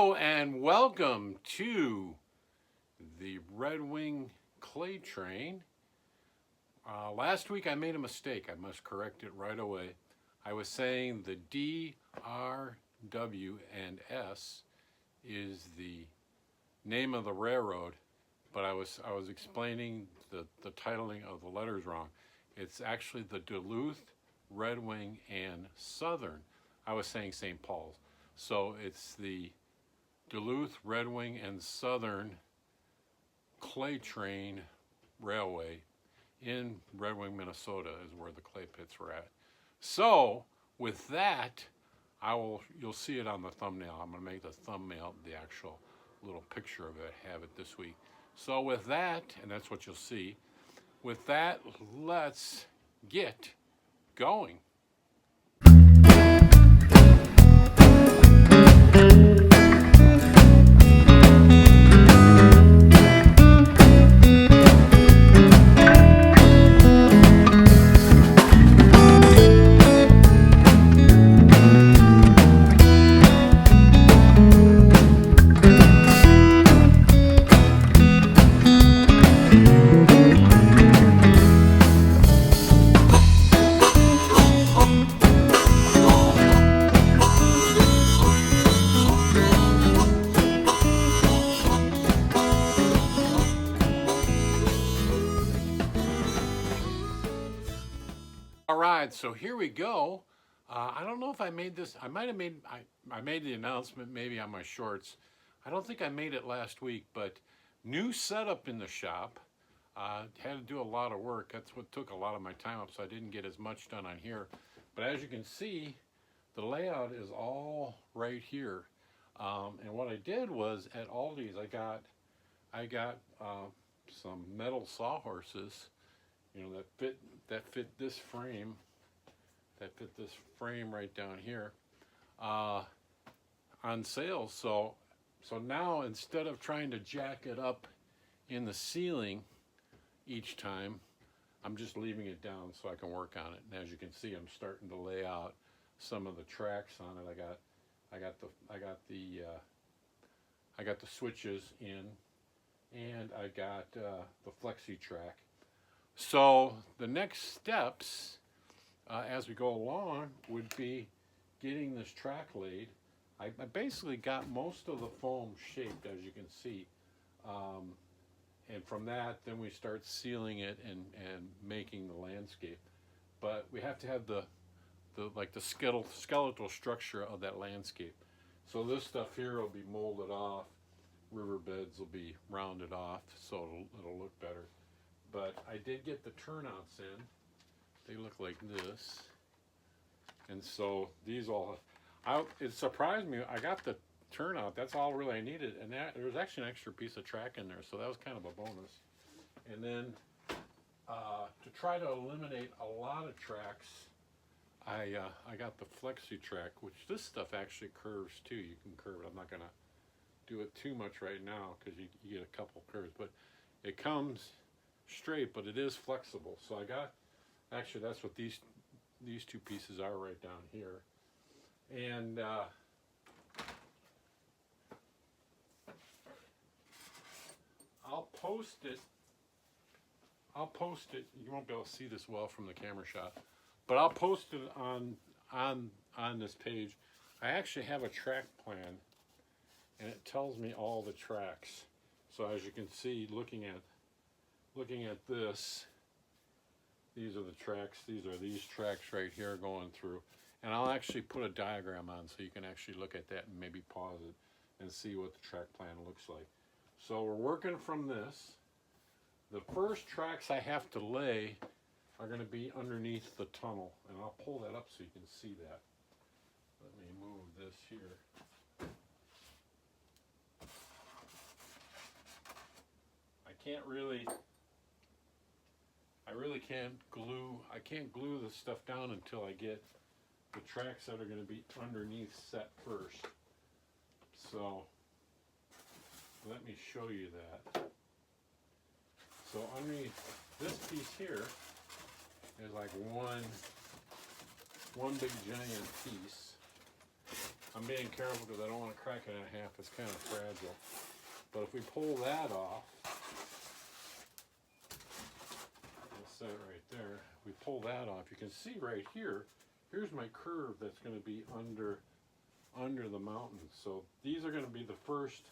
Hello and welcome to the Red Wing Clay Train. Last week I made a mistake. I must correct it right away. I was saying the D, R, W, and S is the name of the railroad, but I was explaining the titling of the letters wrong. It's actually the Duluth, Red Wing, and Southern. I was saying St. Paul's. So it's the Duluth, Red Wing, and Southern Clay Train Railway in Red Wing, Minnesota is where the clay pits were at. So with that, you'll see it on the thumbnail. I'm going to make the thumbnail the actual little picture of it, have it this week. So with that, and that's what you'll see, with that, let's get going. All right, so here we go. I don't know if I made this. I might have made. I made the announcement maybe on my shorts. I don't think I made it last week, but new setup in the shop. Had to do a lot of work. That's what took a lot of my time up, so I didn't get as much done on here. But as you can see, the layout is all right here. And what I did was at Aldi's, I got some metal sawhorses, that fit this frame, right down here, on sale. So now instead of trying to jack it up in the ceiling each time, I'm just leaving it down so I can work on it. And as you can see, I'm starting to lay out some of the tracks on it. I got the switches in, and I got the flexi track. So the next steps as we go along would be getting this track laid. I basically got most of the foam shaped, as you can see, and from that then we start sealing it and making the landscape. But we have to have the skeletal structure of that landscape. So this stuff here will be molded off, riverbeds will be rounded off, so it'll look better. But I did get the turnouts in. They look like this. And so these all, it surprised me. I got the turnout. That's all really I needed. And there was actually an extra piece of track in there, so that was kind of a bonus. And then to try to eliminate a lot of tracks, I got the flexi track, which this stuff actually curves too. You can curve it. I'm not going to do it too much right now because you get a couple curves. But it comes straight, but it is flexible. So I got, actually that's what these two pieces are right down here. And I'll post it. You won't be able to see this well from the camera shot, but I'll post it on this page. I actually have a track plan, and it tells me all the tracks. So as you can see, looking at this, these are the tracks. These are these tracks right here going through. And I'll actually put a diagram on so you can actually look at that and maybe pause it and see what the track plan looks like. So we're working from this. The first tracks I have to lay are going to be underneath the tunnel. And I'll pull that up so you can see that. Let me move this here. I can't glue the stuff down until I get the tracks that are going to be underneath set first. So let me show you that. So underneath this piece here is like one big giant piece. I'm being careful because I don't want to crack it in half. It's kind of fragile. But if we pull that off, we'll set it right there. If we pull that off, you can see right here, here's my curve that's going to be under the mountain. So these are going to be the first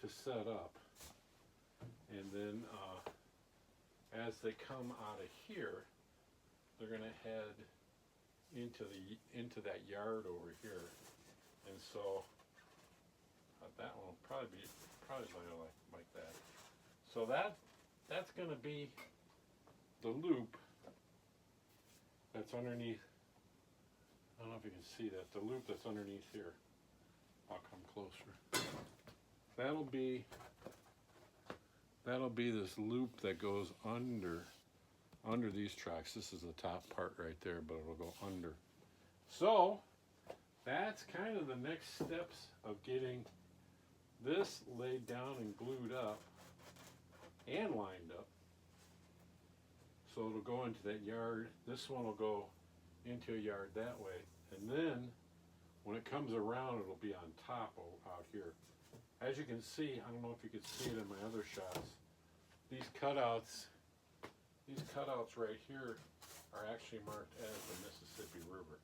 to set up. And then as they come out of here, they're going to head into that yard over here. And so that one will probably like that. So that's going to be the loop that's underneath. I don't know if you can see that. The loop that's underneath here. I'll come closer. That'll be this loop that goes under these tracks. This is the top part right there, but it'll go under. So that's kind of the next steps of getting this laid down and glued up and lined up. So it'll go into that yard. This one will go into a yard that way. And then when it comes around, it'll be on top out here. As you can see, I don't know if you can see it in my other shots, these cutouts right here are actually marked as the Mississippi River.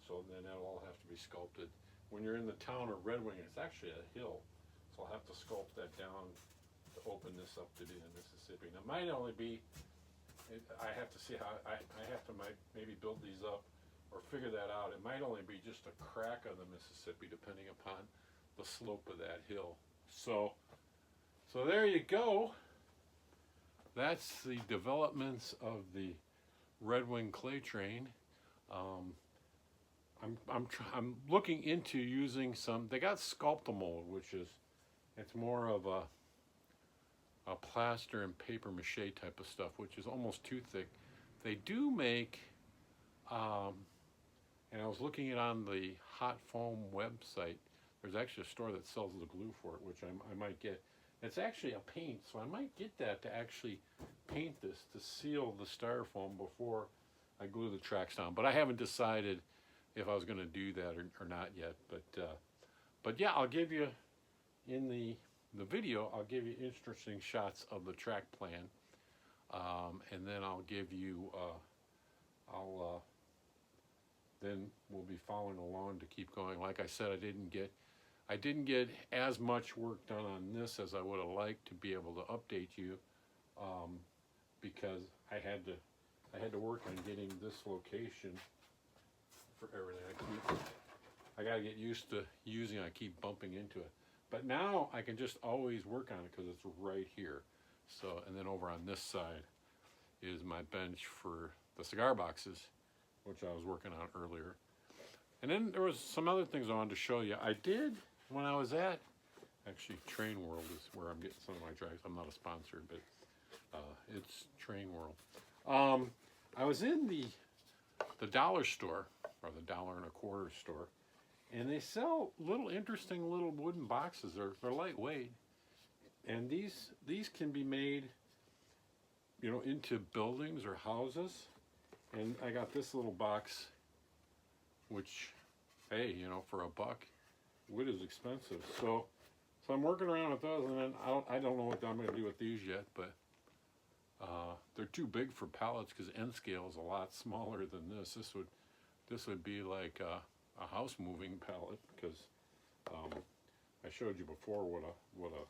So then that'll all have to be sculpted. When you're in the town of Red Wing, it's actually a hill. So I'll have to sculpt that down to open this up to be the Mississippi. Now it might only be, I have to see how, I have to maybe build these up or figure that out. It might only be just a crack of the Mississippi depending upon the slope of that hill. So there you go. That's the developments of the Red Wing clay train. I'm looking into using some. They got Sculptamold, which is it's more of a plaster and paper mache type of stuff, which is almost too thick. They do make, and I was looking at on the Hot Foam website. There's actually a store that sells the glue for it, which I might get. It's actually a paint, so I might get that to actually paint this to seal the styrofoam before I glue the tracks down. But I haven't decided if I was going to do that or not yet. But yeah, I'll give you in the video. I'll give you interesting shots of the track plan, and then I'll give you. Then we'll be following along to keep going. Like I said, I didn't get as much work done on this as I would have liked to be able to update you, because I had to work on getting this location for everything. I got to get used to using it. I keep bumping into it, but now I can just always work on it because it's right here. So, and then over on this side is my bench for the cigar boxes, which I was working on earlier. And then there was some other things I wanted to show you. I did when I was at, actually Train World is where I'm getting some of my tracks. I'm not a sponsor, but it's Train World. I was in the dollar store, or the $1.25 store, and they sell interesting little wooden boxes. They're lightweight, and these can be made, into buildings or houses. And I got this little box, which, hey, for $1, wood is expensive. So I'm working around with those, and then I don't know what I'm going to do with these yet, but they're too big for pallets because N scale is a lot smaller than this. This would be like a house moving pallet, because I showed you before what a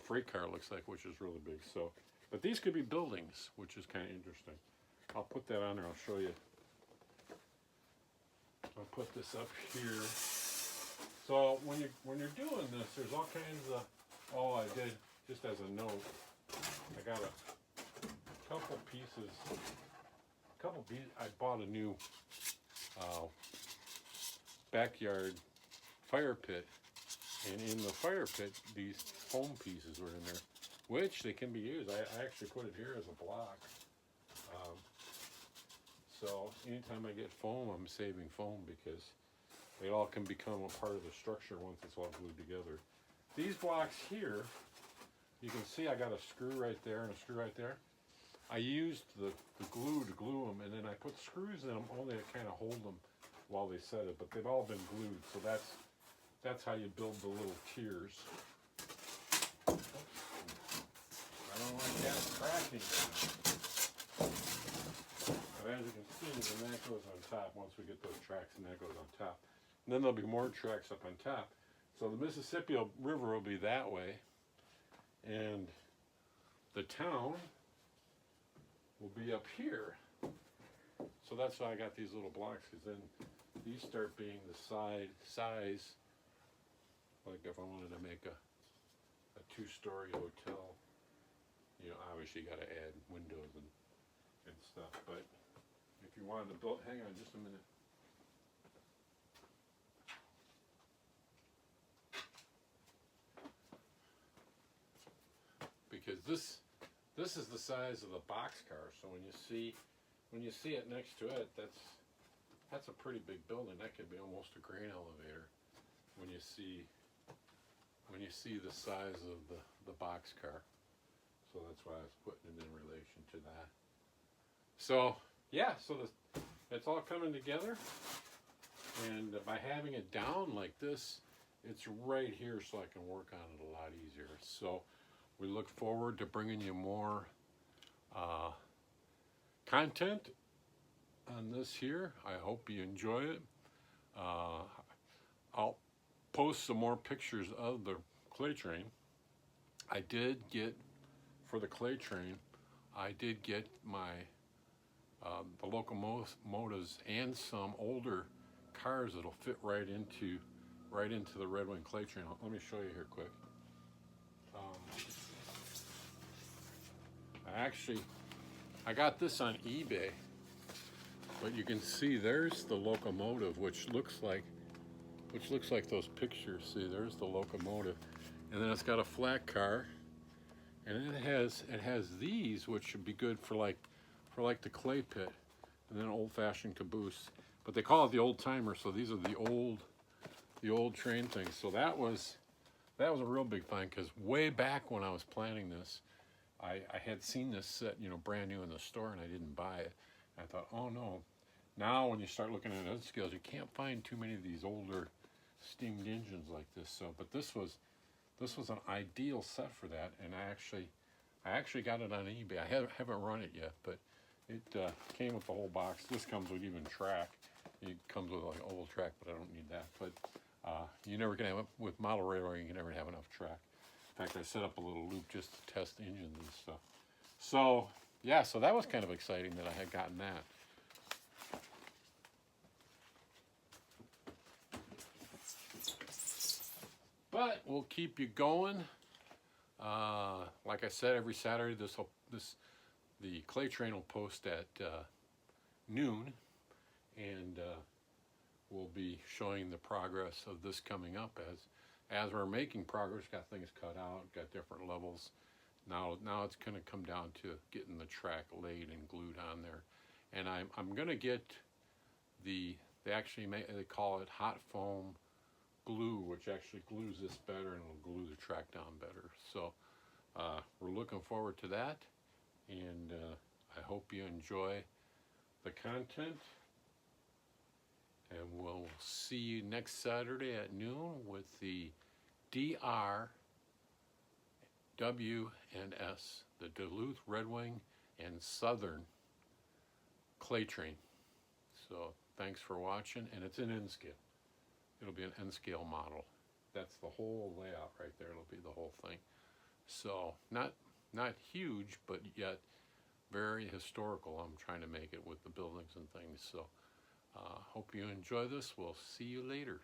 freight car looks like, which is really big. So, but these could be buildings, which is kind of interesting. I'll put that on there. I'll show you. I'll put this up here. So when you're doing this, there's all kinds of. Oh, I did, just as a note, I got a couple pieces. I bought a new backyard fire pit, and in the fire pit, these foam pieces were in there, which they can be used. I actually put it here as a block. So anytime I get foam, I'm saving foam because they all can become a part of the structure once it's all glued together. These blocks here, you can see I got a screw right there and a screw right there. I used the glue to glue them, and then I put screws in them only to kind of hold them while they set it, but they've all been glued, so that's how you build the little tiers. I don't like that cracking. But as you can see, then that goes on top once we get those tracks, and that goes on top. And then there'll be more tracks up on top. So the Mississippi River will be that way, and the town will be up here. So that's why I got these little blocks, because then these start being the size, like if I wanted to make a two-story hotel, you know, obviously you got to add windows and stuff. But if you wanted to build, hang on just a minute. Because this is the size of the boxcar. So when you see it next to it, that's a pretty big building. That could be almost a grain elevator when you see the size of the boxcar. So that's why I was putting it in relation to that. So yeah, so it's all coming together, and by having it down like this, it's right here, so I can work on it a lot easier. So we look forward to bringing you more content on this here. I hope you enjoy it. I'll post some more pictures of the clay train. I did get, for the clay train, I did get my the locomotives and some older cars that'll fit right into the Red Wing clay train. Let me show you here quick. I got this on eBay, but you can see there's the locomotive, which looks like those pictures. See, there's the locomotive, and then it's got a flat car, and it has these, which should be good for like the clay pit, and then an old-fashioned caboose. But they call it the old timer, so these are the old train things. So that was a real big find, because way back when I was planning this, I had seen this set, you know, brand new in the store, and I didn't buy it. I thought, oh no. Now when you start looking at other scales, you can't find too many of these older steamed engines like this. So, but this was an ideal set for that, and I actually got it on eBay. I haven't run it yet, but it came with the whole box. This comes with even track. It comes with like oval track, but I don't need that. But you never can have it with model railroading. You can never have enough track. In fact, I set up a little loop just to test engines and stuff. So yeah, so that was kind of exciting that I had gotten that. But we'll keep you going. Like I said, every Saturday the clay train will post at noon, and we'll be showing the progress of this coming up as we're making progress. Got things cut out, got different levels. Now it's going to come down to getting the track laid and glued on there, and I'm going to get they call it hot foam glue, which actually glues this better and will glue the track down better. So we're looking forward to that, and I hope you enjoy the content, and we'll see you next Saturday at noon with the DRW&S, the Duluth Red Wing and Southern clay train. So thanks for watching, and it's an N-scale. It'll be an N-scale model. That's the whole layout right there. It'll be the whole thing. So not huge, but yet very historical. I'm trying to make it with the buildings and things. So hope you enjoy this. We'll see you later.